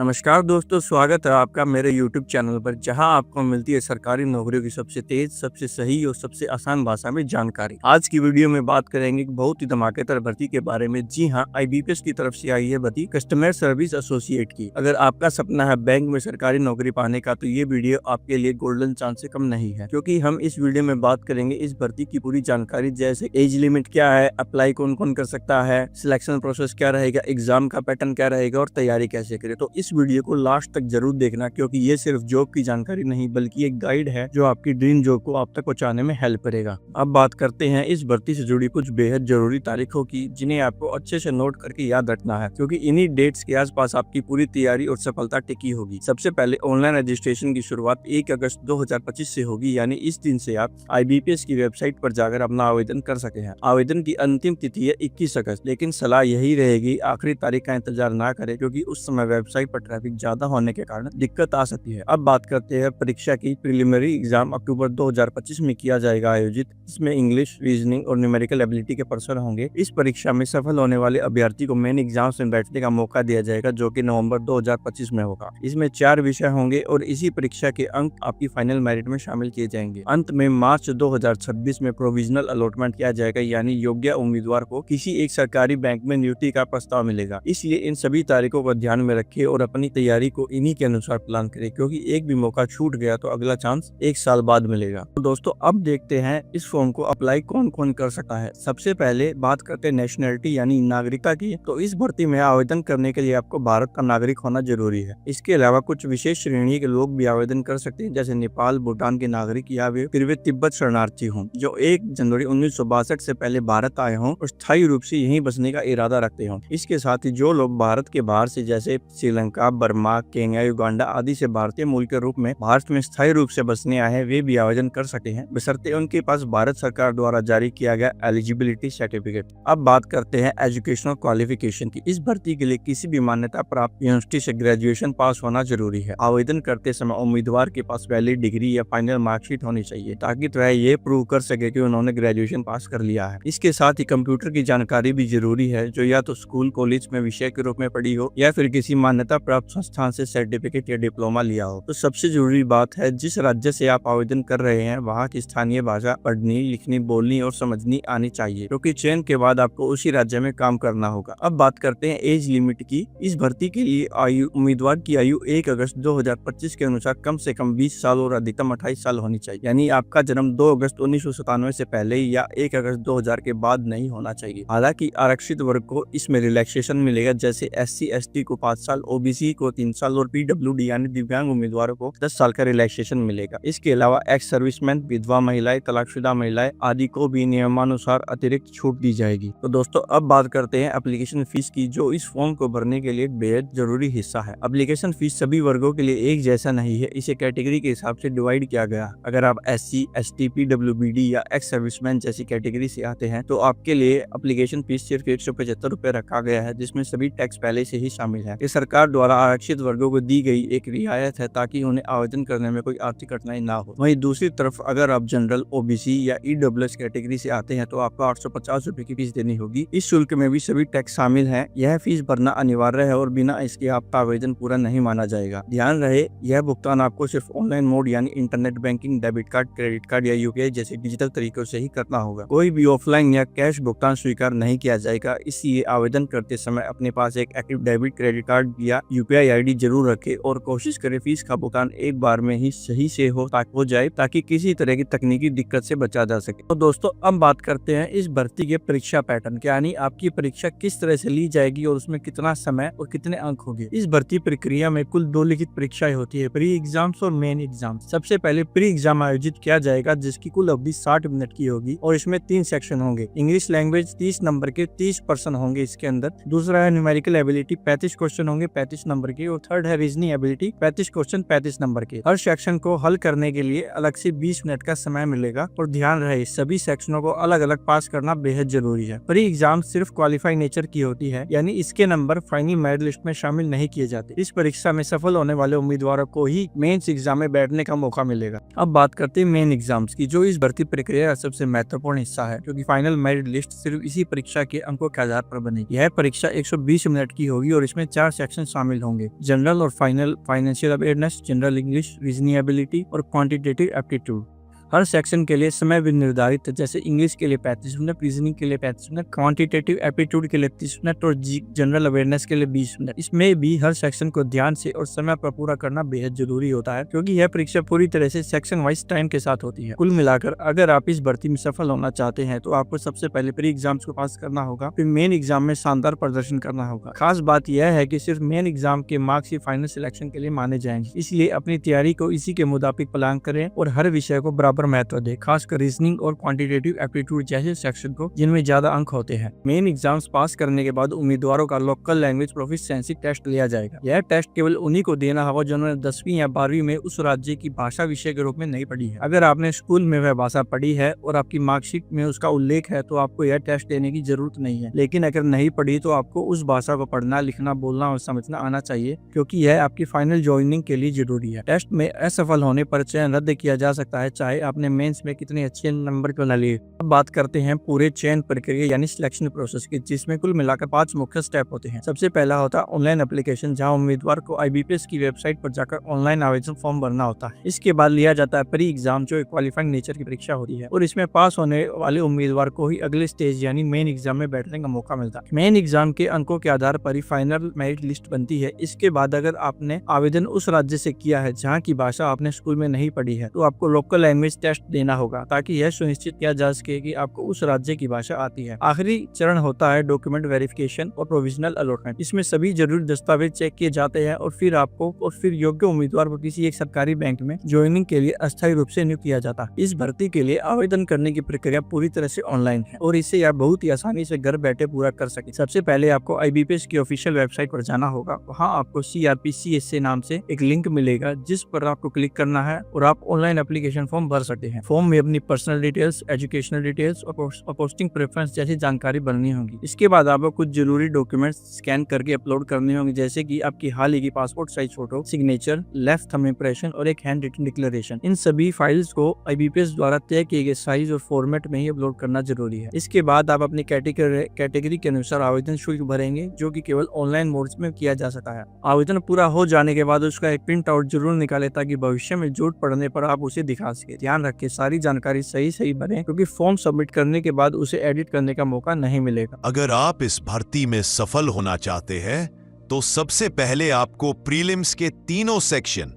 नमस्कार दोस्तों, स्वागत है आपका मेरे YouTube चैनल पर, जहां आपको मिलती है सरकारी नौकरियों की सबसे तेज, सबसे सही और सबसे आसान भाषा में जानकारी। आज की वीडियो में बात करेंगे एक बहुत ही धमाकेदार भर्ती के बारे में। जी हां, IBPS की तरफ से आई है भर्ती कस्टमर सर्विस एसोसिएट की। अगर आपका सपना है बैंक में सरकारी नौकरी पाने का, तो ये वीडियो आपके लिए गोल्डन चांस से कम नहीं है, क्योंकि हम इस वीडियो में बात करेंगे इस भर्ती की पूरी जानकारी, जैसे एज लिमिट क्या है, अप्लाई कौन कौन कर सकता है, सिलेक्शन प्रोसेस क्या रहेगा, एग्जाम का पैटर्न क्या रहेगा और तैयारी कैसे करें। तो इस वीडियो को लास्ट तक जरूर देखना, क्योंकि ये सिर्फ जॉब की जानकारी नहीं बल्कि एक गाइड है जो आपकी ड्रीम जॉब को आप तक पहुंचाने में हेल्प करेगा। अब बात करते हैं इस भर्ती से जुड़ी कुछ बेहद जरूरी तारीखों की, जिन्हें आपको अच्छे से नोट करके याद रखना है, क्योंकि इन्हीं डेट्स के आसपास आपकी पूरी तैयारी और सफलता टिकी होगी। सबसे पहले ऑनलाइन रजिस्ट्रेशन की शुरुआत 1 अगस्त 2025 से होगी, यानी इस दिन से आप IBPS की वेबसाइट पर जाकर अपना आवेदन कर सके हैं। आवेदन की अंतिम तिथि है 21 अगस्त, लेकिन सलाह यही रहेगी आखिरी तारीख का इंतजार ना करें, क्योंकि उस समय वेबसाइट पर ट्रैफिक ज्यादा होने के कारण दिक्कत आ सकती है। अब बात करते हैं परीक्षा की। प्रिलिमिनरी एग्जाम अक्टूबर 2025 में किया जाएगा आयोजित। इसमें इंग्लिश, रीजनिंग और न्यूमेरिकल एबिलिटी के प्रश्न होंगे। इस परीक्षा में सफल होने वाले अभ्यर्थी को मेन एग्जाम में बैठने का मौका दिया जाएगा, जो कि नवंबर 2025 में होगा। इसमें 4 विषय होंगे और इसी परीक्षा के अंक आपकी फाइनल मेरिट में शामिल किए जाएंगे। अंत में मार्च 2026 में प्रोविजनल अलॉटमेंट किया जाएगा, यानी योग्य उम्मीदवार को किसी एक सरकारी बैंक में नियुक्ति का प्रस्ताव मिलेगा। इसलिए इन सभी तारीखों को ध्यान में रखिए और अपनी तैयारी को इन्हीं के अनुसार प्लान करें, क्योंकि एक भी मौका छूट गया तो अगला चांस 1 साल बाद मिलेगा। तो दोस्तों, अब देखते हैं इस फॉर्म को अप्लाई कौन कौन कर सकता है। सबसे पहले बात करते हैं नेशनलिटी यानी नागरिकता की। तो इस भर्ती में आवेदन करने के लिए आपको भारत का नागरिक होना जरूरी है। इसके अलावा कुछ विशेष श्रेणी के लोग भी आवेदन कर सकते हैं, जैसे नेपाल, भूटान के नागरिक, या फिर वे तिब्बत शरणार्थी हों जो 1 जनवरी 1962 से पहले भारत आए हों और स्थायी रूप से यहीं बसने का इरादा रखते हों। इसके साथ ही जो लोग भारत के बाहर से, जैसे श्रीलंका, बर्मा, केन्या, युगांडा आदि से भारतीय मूल के रूप में भारत में स्थायी रूप से बसने आए हैं, वे भी आवेदन कर सकते हैं, बशर्ते उनके पास भारत सरकार द्वारा जारी किया गया एलिजिबिलिटी सर्टिफिकेट। अब बात करते हैं एजुकेशनल क्वालिफिकेशन की। इस भर्ती के लिए किसी भी मान्यता प्राप्त यूनिवर्सिटी से ग्रेजुएशन पास होना जरूरी है। आवेदन करते समय उम्मीदवार के पास वैलिड डिग्री या फाइनल मार्कशीट होनी चाहिए, ताकि वह ये प्रूव कर सके कि उन्होंने ग्रेजुएशन पास कर लिया है। इसके साथ ही कंप्यूटर की जानकारी भी जरूरी है, जो या तो स्कूल कॉलेज में विषय के रूप में पढ़ी हो या फिर किसी मान्यता प्राप्त संस्थान से सर्टिफिकेट या डिप्लोमा लिया हो। तो सबसे जरूरी बात है, जिस राज्य से आप आवेदन कर रहे हैं वहाँ की स्थानीय भाषा पढ़नी, लिखनी, बोलनी और समझनी आनी चाहिए, क्योंकि चयन के बाद आपको उसी राज्य में काम करना होगा। अब बात करते हैं एज लिमिट की। इस भर्ती के लिए उम्मीदवार की आयु 1 अगस्त 2025 के अनुसार कम से कम 20 साल और अधिकतम 28 साल होनी चाहिए, यानी आपका जन्म 2 अगस्त 1997 से पहले या 1 अगस्त 2000 के बाद नहीं होना चाहिए। हालांकि आरक्षित वर्ग को इसमें रिलैक्सेशन मिलेगा, जैसे SC ST को 5 साल, OBC को 3 साल और PWD यानी दिव्यांग उम्मीदवारों को 10 साल का रिलैक्सेशन मिलेगा। इसके अलावा एक्स सर्विसमैन, विधवा महिलाएं, तलाकशुदा महिलाएं आदि को भी नियमानुसार अतिरिक्त छूट दी जाएगी। तो दोस्तों, अब बात करते हैं एप्लीकेशन फीस की, जो इस फॉर्म को भरने के लिए बेहद जरूरी हिस्सा है। एप्लीकेशन फीस सभी वर्गों के लिए एक जैसा नहीं है, इसे कैटेगरी के हिसाब से डिवाइड किया गया। अगर आप SC ST PWD या एक्स सर्विसमैन जैसी कैटेगरी से आते हैं, तो आपके लिए एप्लीकेशन फीस सिर्फ 175 रुपए रखा गया है, जिसमें सभी टैक्स पहले से ही शामिल है। ये सरकार द्वारा आरक्षित वर्गों को दी गई एक रियायत है, ताकि उन्हें आवेदन करने में कोई आर्थिक कठिनाई ना हो। वहीं दूसरी तरफ अगर आप जनरल, OBC या EWS कैटेगरी से आते हैं, तो आपको 850 रुपए की फीस देनी होगी। इस शुल्क में भी सभी टैक्स शामिल है। यह फीस भरना अनिवार्य है और बिना इसके आपका आवेदन पूरा नहीं माना जाएगा। ध्यान रहे, यह भुगतान आपको सिर्फ ऑनलाइन मोड यानी internet banking, debit card, credit card या UPI जैसे डिजिटल तरीकों से ही करना होगा। कोई भी ऑफलाइन या कैश भुगतान स्वीकार नहीं किया जाएगा। इसलिए आवेदन करते समय अपने पास एक एक्टिव डेबिट, क्रेडिट कार्ड या UPI ID जरूर रखें और कोशिश करें फीस का भुगतान एक बार में ही सही से हो जाए, ताकि किसी तरह की तकनीकी दिक्कत से बचा जा सके। तो दोस्तों, अब बात करते हैं इस भर्ती के परीक्षा पैटर्न के, यानी आपकी परीक्षा किस तरह से ली जाएगी और उसमें कितना समय और कितने अंक होंगे। इस भर्ती प्रक्रिया में कुल 2 लिखित परीक्षाएं होती है, प्री एग्जाम्स और मेन एग्जाम। सबसे पहले प्री एग्जाम आयोजित किया जाएगा, जिसकी कुल अवधि 60 मिनट की होगी और इसमें 3 सेक्शन होंगे। इंग्लिश लैंग्वेज 30 नंबर के 30 पर्सन होंगे इसके अंदर। दूसरा है न्यूमेरिकल एबिलिटी, 35 क्वेश्चन होंगे 35 नंबर के। और थर्ड है रीजनिंग एबिलिटी, 35 क्वेश्चन 35 नंबर के। हर सेक्शन को हल करने के लिए अलग से 20 मिनट का समय मिलेगा। और ध्यान रहे, सभी सेक्शनों को अलग अलग पास करना बेहद जरूरी है। प्री एग्जाम सिर्फ क्वालिफाई नेचर की होती है, यानी इसके नंबर फाइनल मेरिट लिस्ट में शामिल नहीं किए जाते। इस परीक्षा में सफल होने वाले उम्मीदवारों को ही मेंस एग्जाम में बैठने का मौका मिलेगा। अब बात करते हैं मेन एग्जाम्स की, जो इस भर्ती प्रक्रिया का सबसे महत्वपूर्ण हिस्सा है, क्योंकि फाइनल मेरिट लिस्ट सिर्फ इसी परीक्षा के अंकों के आधार पर बनेगी। यह परीक्षा 120 मिनट की होगी और इसमें 4 सेक्शन शामिल शामिल होंगे। जनरल और final financial awareness, general English, reasoning ability और क्वांटिटेटिव एप्टीट्यूड। हर सेक्शन के लिए समय भी निर्धारित है, जैसे इंग्लिश के लिए 35 मिनट, रीजनिंग के लिए 35 मिनट, क्वांटिटेटिव एप्टीट्यूड के लिए 30 मिनट और जनरल अवेयरनेस के लिए 20 मिनट। इसमें भी हर सेक्शन को ध्यान से और समय पर पूरा करना बेहद जरूरी होता है, क्योंकि यह परीक्षा पूरी तरह से सेक्शन वाइज टाइम के साथ होती है। कुल मिलाकर अगर आप इस भर्ती में सफल होना चाहते हैं तो आपको सबसे पहले प्री एग्जाम्स को पास करना होगा, फिर मेन एग्जाम में शानदार प्रदर्शन करना होगा। खास बात यह है कि सिर्फ मेन एग्जाम के मार्क्स ही फाइनल सिलेक्शन के लिए माने जाएंगे, इसलिए अपनी तैयारी को इसी के मुताबिक प्लान करें और हर विषय को बराबर महत्व दें, खासकर रीजनिंग और क्वांटिटेटिव एप्टीट्यूड जैसे सेक्शन को जिनमें ज्यादा अंक होते हैं। मेन एग्जाम्स पास करने के बाद उम्मीदवारों का लोकल लैंग्वेज प्रोफिशिएंसी टेस्ट लिया जाएगा। यह टेस्ट केवल उन्हीं को देना होगा जिन्होंने 10वीं या 12वीं में उस राज्य की भाषा विषय के रूप में नहीं पढ़ी है। अगर आपने स्कूल में वह भाषा पढ़ी है और आपकी मार्कशीट में उसका उल्लेख है तो आपको यह टेस्ट देने की जरूरत नहीं है, लेकिन अगर नहीं पढ़ी तो आपको उस भाषा को पढ़ना, लिखना, बोलना और समझना आना चाहिए, क्योंकि यह आपकी फाइनल ज्वाइनिंग के लिए जरूरी है। टेस्ट में असफल होने पर चयन रद्द किया जा सकता है, चाहे आपने मेंस में कितने अच्छे नंबर क्यों न लिए। अब बात करते हैं पूरे चयन प्रक्रिया यानी सिलेक्शन प्रोसेस की, जिसमें कुल मिलाकर 5 मुख्य स्टेप होते हैं। सबसे पहला होता है ऑनलाइन एप्लीकेशन, जहां उम्मीदवार को IBPS की वेबसाइट पर जाकर ऑनलाइन आवेदन फॉर्म भरना होता है। इसके बाद लिया जाता है प्री एग्जाम, जो एक क्वालिफाइंग नेचर की परीक्षा होती है और इसमें पास होने वाले उम्मीदवार को ही अगले स्टेज यानी मेन एग्जाम में बैठने का मौका मिलता है। मेन एग्जाम के अंकों के आधार पर ही फाइनल मेरिट लिस्ट बनती है। इसके बाद अगर आपने आवेदन उस राज्य से किया है जहाँ की भाषा आपने स्कूल में नहीं पढ़ी है तो आपको लोकल लैंग्वेज टेस्ट देना होगा, ताकि यह सुनिश्चित किया जा सके कि आपको उस राज्य की भाषा आती है। आखिरी चरण होता है डॉक्यूमेंट वेरिफिकेशन और प्रोविजनल अलॉटमेंट। इसमें सभी जरूरी दस्तावेज चेक किए जाते हैं और फिर योग्य उम्मीदवार को किसी एक सरकारी बैंक में ज्वाइनिंग के लिए अस्थायी रूप से नियुक्त किया जाता है। इस भर्ती के लिए आवेदन करने की प्रक्रिया पूरी तरह से ऑनलाइन है और इसे आप बहुत ही आसानी से घर बैठे पूरा कर सके। सबसे पहले आपको IBPS की ऑफिशियल वेबसाइट पर जाना होगा। वहाँ आपको CRP-CSA नाम से एक लिंक मिलेगा, जिस पर आपको क्लिक करना है और आप ऑनलाइन एप्लीकेशन फॉर्म भर सकते हैं। फॉर्म में अपनी पर्सनल डिटेल्स, एजुकेशनल डिटेल्स और पोस्टिंग प्रेफरेंस जैसी जानकारी भरनी होगी। इसके बाद आपको कुछ जरूरी डॉक्यूमेंट्स स्कैन करके अपलोड करने होंगे, जैसे कि आपकी हाल ही की passport size photo, signature, left thumb impression और एक हैंड रिटन डिक्लेरेशन। इन सभी फाइल्स को IBPS द्वारा तय किए गए साइज और फॉर्मेट में ही अपलोड करना जरूरी है। इसके बाद आप अपनी कैटेगरी के अनुसार आवेदन शुल्क भरेंगे, जो कि केवल ऑनलाइन मोड में किया जा सकता है। आवेदन पूरा हो जाने के बाद उसका एक प्रिंट आउट जरूर निकालें, ताकि भविष्य में जरूरत पड़ने पर आप उसे दिखा सके। ध्यान रखें सारी जानकारी सही भरें, क्योंकि फॉर्म सबमिट करने के बाद उसे एडिट करने का मौका नहीं मिलेगा। अगर आप इस भर्ती में सफल होना चाहते हैं तो सबसे पहले आपको प्रीलिम्स के तीनों सेक्शन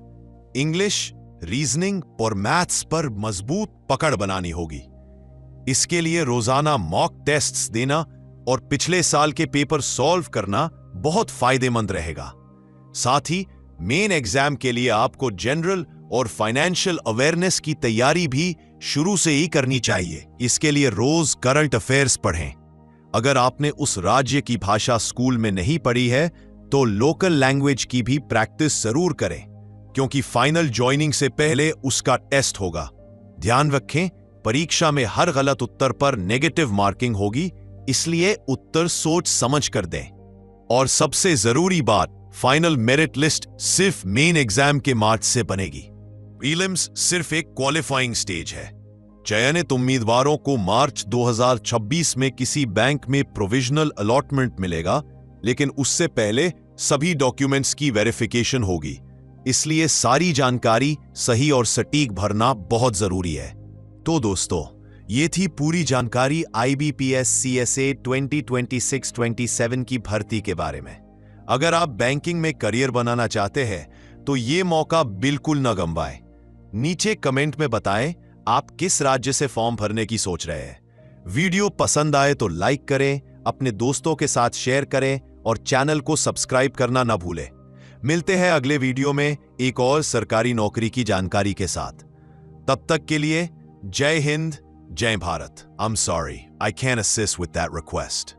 इंग्लिश, रीजनिंग और मैथ्स पर मजबूत पकड़ बनानी होगी। इसके लिए रोजाना मॉक टेस्ट्स देना और पिछले साल के पेपर सॉल्व करना बहुत फायदेमंद रहेगा। साथ ही मेन एग्जाम के लिए आपको जनरल और फाइनेंशियल अवेयरनेस की तैयारी भी शुरू से ही करनी चाहिए। इसके लिए रोज करंट अफेयर्स पढ़ें। अगर आपने उस राज्य की भाषा स्कूल में नहीं पढ़ी है तो लोकल लैंग्वेज की भी प्रैक्टिस जरूर करें, क्योंकि फाइनल ज्वाइनिंग से पहले उसका टेस्ट होगा। ध्यान रखें, परीक्षा में हर गलत उत्तर पर नेगेटिव मार्किंग होगी, इसलिए उत्तर सोच समझ कर दें। और सबसे जरूरी बात, फाइनल मेरिट लिस्ट सिर्फ मेन एग्जाम के मार्क्स से बनेगी। प्रीलिम्स सिर्फ एक क्वालिफाइंग स्टेज है। चयनित उम्मीदवारों को मार्च 2026 में किसी बैंक में प्रोविजनल अलॉटमेंट मिलेगा, लेकिन उससे पहले सभी डॉक्यूमेंट्स की वेरिफिकेशन होगी। इसलिए सारी जानकारी सही और सटीक भरना बहुत जरूरी है। तो दोस्तों, ये थी पूरी जानकारी IBPS CSA 2026-27 की भर्ती के बारे में। अगर आप बैंकिंग में करियर बनाना चाहते हैं तो ये मौका बिल्कुल न गंवाएं। नीचे कमेंट में बताएं आप किस राज्य से फॉर्म भरने की सोच रहे हैं। वीडियो पसंद आए तो लाइक करें, अपने दोस्तों के साथ शेयर करें और चैनल को सब्सक्राइब करना न भूलें। मिलते हैं अगले वीडियो में एक और सरकारी नौकरी की जानकारी के साथ। तब तक के लिए जय हिंद, जय Bharat. I'm sorry, I can't assist with that request.